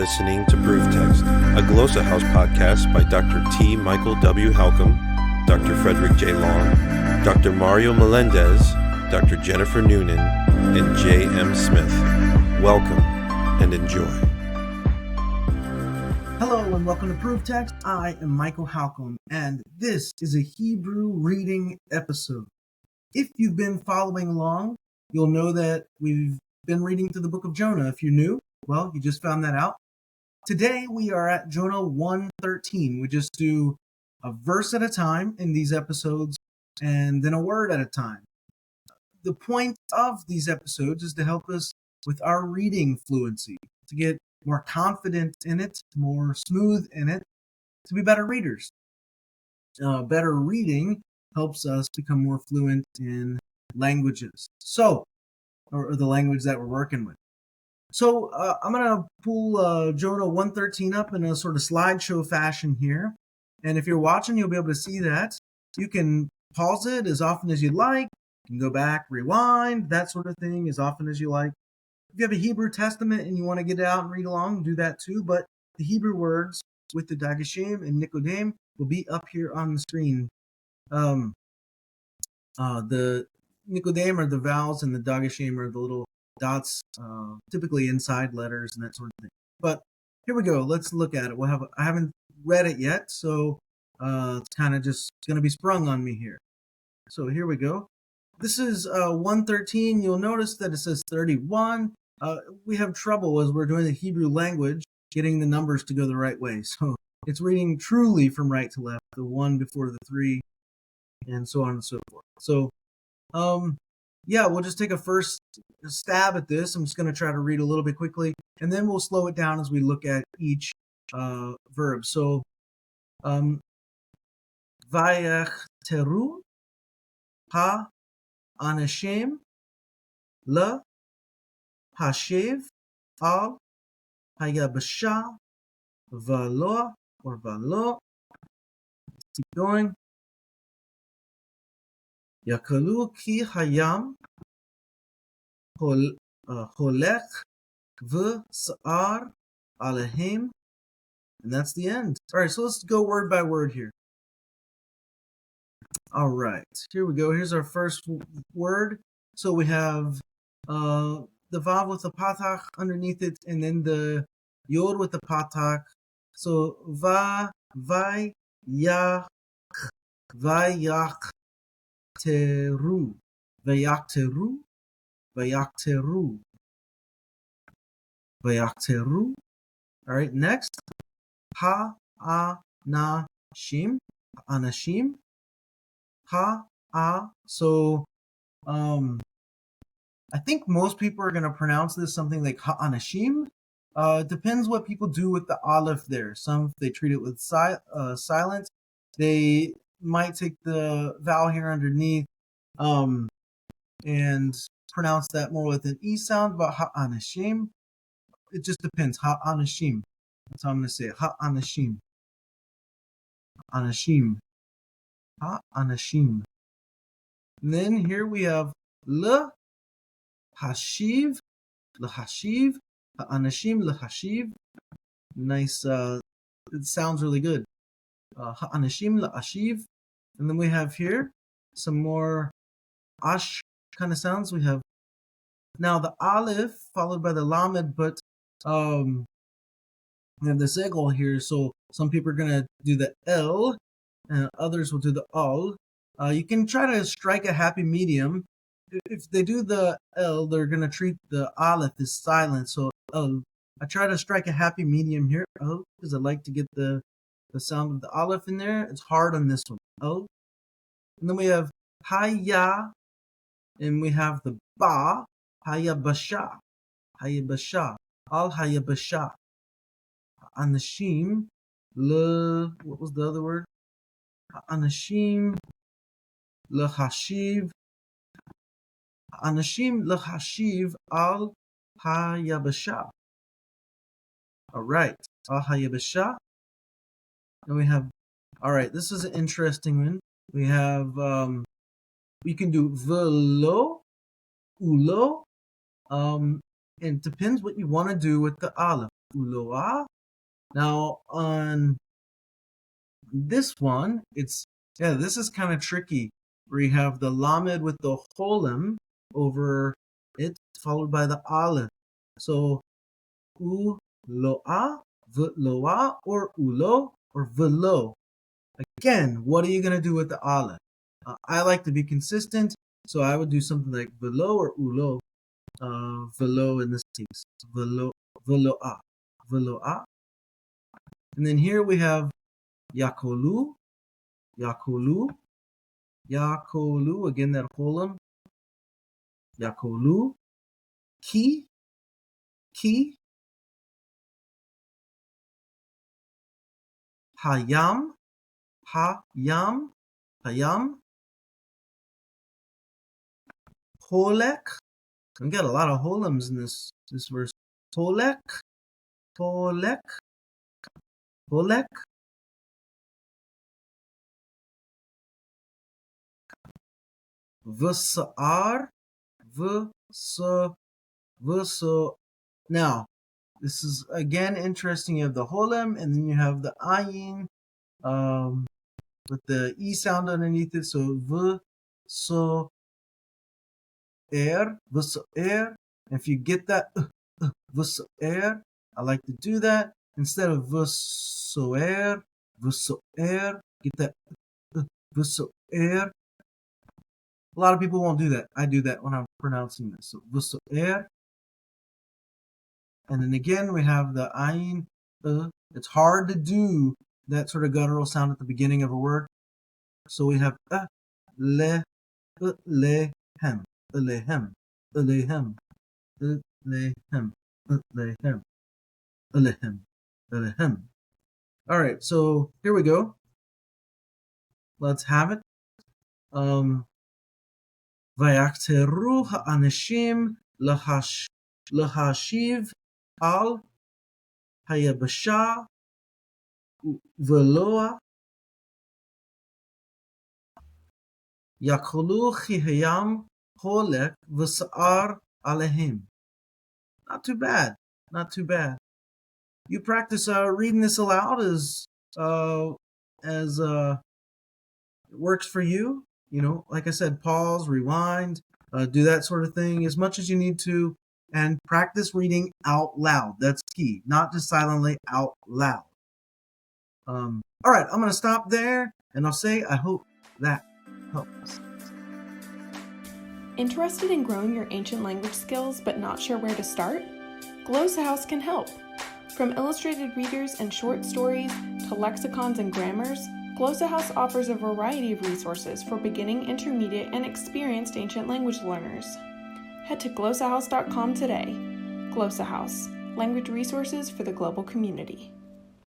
listening to Proof Text, a Glossa House podcast by Dr. T. Michael W. Halcomb, Dr. Frederick J. Long, Dr. Mario Melendez, Dr. Jennifer Noonan, and J. M. Smith. Welcome and enjoy. Hello and welcome to Proof Text. I am Michael Halcomb, and this is a Hebrew reading episode. If you've been following along, you'll know that we've been reading through the book of Jonah. If you're new, well, you just found that out. Today we are at Jonah 1:13. We just do a verse at a time in these episodes and then a word at a time. The point of these episodes is to help us with our reading fluency, to get more confident in it, more smooth in it, to be better readers. Better reading helps us become more fluent in languages. Or the language that we're working with. So I'm going to pull Jonah 1:13 up in a sort of slideshow fashion here. And if you're watching, you'll be able to see that. You can pause it as often as you'd like. You can go back, rewind, that sort of thing as often as you like. If you have a Hebrew Testament and you want to get it out and read along, do that too. But the Hebrew words with the Dagashim and Nikodem will be up here on the screen. The Nikodem are the vowels and the Dagashim are the little dots, typically inside letters and that sort of thing. But here we go. Let's look at it. I haven't read it yet, so it's kind of just going to be sprung on me here. So here we go. This is 1:13. You'll notice that it says 31. We have trouble as we're doing the Hebrew language getting the numbers to go the right way. So it's reading truly from right to left, the 1 before the 3, and so on and so forth. So we'll just take a first stab at this. I'm just going to try to read a little bit quickly, and then we'll slow it down as we look at each verb. So, Vayachteru ha anashim la hashev al hayabasha valo or valo. Keep going. Yakalu ki hayam holech v'sa'ar alehem, and that's the end. All right, so let's go word by word here. All right, here we go. Here's our first word. So we have the vav with the patach underneath it, and then the yod with the patach. So vayach. Teru, vayachteru, vayachteru, vayachteru. All right, next, anashim, So, I think most people are going to pronounce this something like anashim. It depends what people do with the aleph there. Some, if they treat it with silence, they might take the vowel here underneath and pronounce that more with an E sound, but ha'anashim, it just depends. Ha'anashim. That's how I'm going to say it. Ha'anashim. Anashim. Ha'anashim. And then here we have l'hashiv. L'hashiv. Ha'anashim l'hashiv. Nice. It sounds really good. Ha'anashim l'ashiv. And then we have here some more ash kind of sounds. We have now the aleph followed by the lamed, but we have the segol here. So some people are going to do the L, and others will do the al. You can try to strike a happy medium. If they do the L, they're going to treat the aleph as silent. So I try to strike a happy medium here, because I like to get the sound of the aleph in there. It's hard on this one. Oh. And then we have haya, and we have the ba, hayabasha, hayabasha, al hayabasha. Anashim, what was the other word? Anashim, lehashiv. Anashim lehashiv al hayabasha. All right, al hayabasha. And we have, all right, this is an interesting one. We have, we can do velo, ulo, and it depends what you want to do with the aleph. uloa. Now on this one, this is kind of tricky, where you have the lamed with the holem over it, followed by the aleph. So uloa, vloa, or ulo, or velo. Again, what are you going to do with the aleph? I like to be consistent, so I would do something like velo or ulo. Velo in this case. Velo, veloa, veloa. And then here we have yakolu, yakolu, yakolu. Again, that holem. Yakolu. Ki, ki. Hayam, hayam, hayam. Holek. We got a lot of holems in this verse. Holek, holek, holek. V'sa'ar, v'so. Now, this is again interesting. You have the holem, and then you have the ayin, with the e sound underneath it. So v'so v'so'er. If you get that v'so'er, I like to do that instead of v'so'er, v'so'er. Get that v'so'er. A lot of people won't do that. I do that when I'm pronouncing this. So v'so'er. And then again, we have the ayin. It's hard to do that sort of guttural sound at the beginning of a word. So we have lehem, lehem, lehem, lehem, lehem, lehem, lehem. All right, so here we go. Let's have it. Vayakteru ha'anashim lahashiv al hayabasha veloa yakolu chihayam holek v'sa'ar alehim. Not too bad. Not too bad. You practice reading this aloud as it works for you. You know, like I said, pause, rewind, do that sort of thing as much as you need to, and practice reading out loud. That's key, not just silently, out loud. All right, I'm going to stop there, and I'll say I hope that helps. Interested in growing your ancient language skills but not sure where to start? Glossa House can help. From illustrated readers and short stories to lexicons and grammars, Glossa House offers a variety of resources for beginning, intermediate, and experienced ancient language learners. Head to glossahouse.com today. Glossa House, language resources for the global community.